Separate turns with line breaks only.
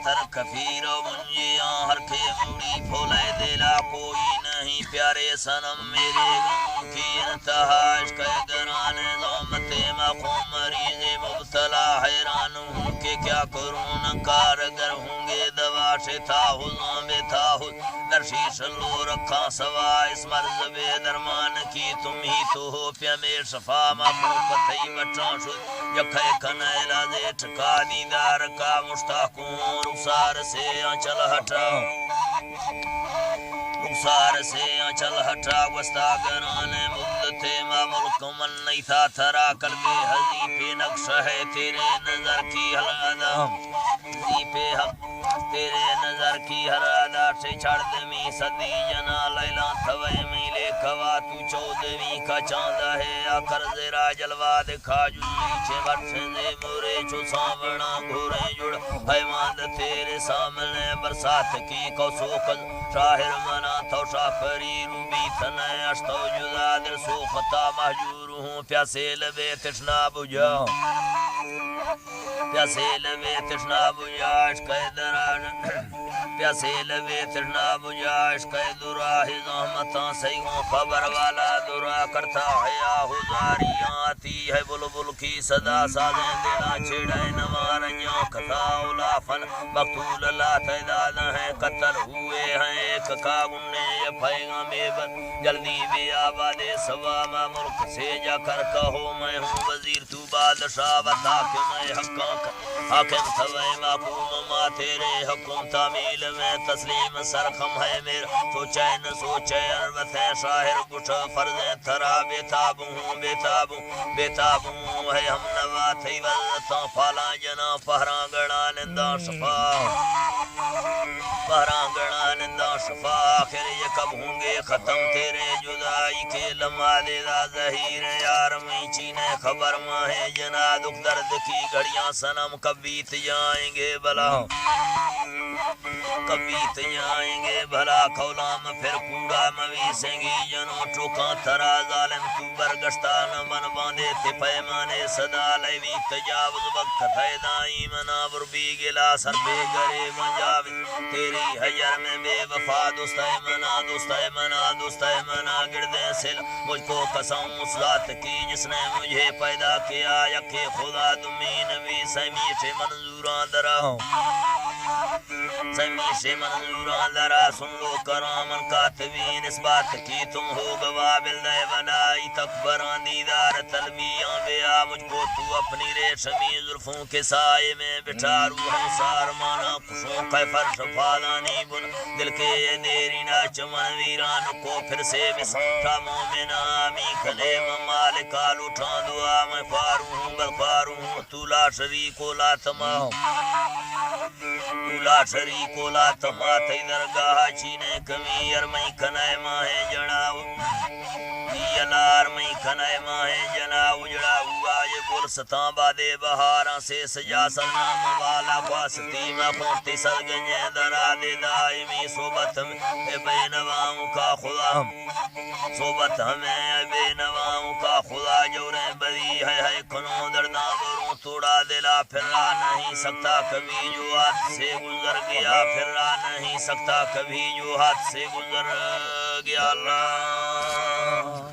تر کفیر منجیاں ہر کے موڑی پھولے دلا کوئی نہیں پیارے سنم میرے غم کی انتہا عشق گران ضامت مقوم مریض مبتلا حیران ہوں کہ کیا کروں نکار اگر ہوں گے دوا شتا ہو زامے تھا ہو درشیش لو رکھا سوا اس مرض بے درمان کی تم ہی تو ہو پیا میں شفا مقوم پتھئی بچان شد یکھے کھنے لازے ٹھکا دیدار کا مشتاقوں رخسار سے آنچل ہٹاؤ رخسار سے آنچل ہٹا وستا گران مدت ما ملک من نہیں تھا تھرا قلبِ حضی پہ نقش ہے تیرے نظر کی حلادہ حضی پہ حق تیرے نظر کی ہر ادا سے چھڑ دمی صدی جنا لیلا تھوے میلے کوا تو چودویں کا چاند ہے آکر زیرا جلوہ دکھا جزوی چھے بٹ سے مورے چھو سامنا گھورے جڑ حیوان تیرے سامنے برسات کی کوسوکت شاہر منا تو شاکری روبی تھنے اشتو جدا دل سوختا محجور ہوں پیاسے لبے تشنا بجاؤ پیاسے لبے تشنا بجا عشق دراج پیاسے لبے تشنا بجا عشق دراہ زحمتاں سیگوں خبر والا درا کرتا حیا ہزاریاں آتی ہے بلبل کی صدا سازیں دینا چھڑے نوارنیاں کتھا اولافن مقتول اللہ تعداد ہیں قتل ہوئے ہیں ایک کاغنے یہ پیغام بر جلدی بے آباد سوا میں ملک سے جا کر کہو میں ہوں وزیر تو بادشاہ بتا کہ میں حاکم تھوے محکوم ما تیرے حکم تعمیل میں تسلیم سرخم ہے میرا سوچے نہ سوچے عربت ہے شاہر کچھ فرض تھرا بیتاب ہوں ہے ہم نوا تھی وزتاں پھالا جنا پہراں گڑا نندہ شفا پہراں گڑا نندہ شفا آخر یہ کب ہوں گے ختم تیرے جدائی کے لمحہ دیدہ ظہیر یار میں چینے خبر ماں ہے جنا دکھ درد کی گھڑیاں سنم کب بیت جائیں گے بلا کب بیت جائیں گے بھلا کھولام پھر کوڑا مویسیں گی جنو چوکاں تھرا ظالم تو برگشتہ نہ بن باندھے تھے پیمانے صدا لیوی تجاوز وقت ہے دائی منابر بھی گلا سر پہ گرے منجاوز تیری حجر میں بے وفا دوستہ منا گردیں سل مجھ کو قسم اس ذات کی جس نے مجھے پیدا کیا یکے خدا دمی نبی سمی سے منظوران درا سمی سے منظوران درا سن لو کرامن کاتبین اس بات کی تم ہو گواہ بلدے بنائی تکبران دیدار تلبیاں بیا مجھ کو تو اپنی ریشمی ظرفوں کے سائے میں بٹھا روح سار مانا خوشوں کا فرش پھالانی بن دل کے دیری نا چمن ویران کو پھر سے بسٹا مومن آمی کھلے ممالکا لٹھان دعا میں فارو ہوں بلفارو ہوں تو لا شریکو لا تماؤ لا شریکو لا تما تی درگاہ چینے کمی ارمائی کھنائے ماہیں جڑاو یلار میں کھنائے ماہیں جنا اجڑا ہوا یہ گلستان بادے بہاراں سے سجا سنام والا خواستی میں پونتی سرگنجے درا دے دائمی صحبت میں بے نواؤں کا خدا صحبت ہمیں بے نواؤں کا خدا جوریں بری ہے کنوں درداں بروں توڑا دلا پھرا نہیں سکتا کبھی جو ہاتھ سے گزر گیا پھرا نہیں سکتا کبھی جو ہاتھ سے گزر گیا اللہ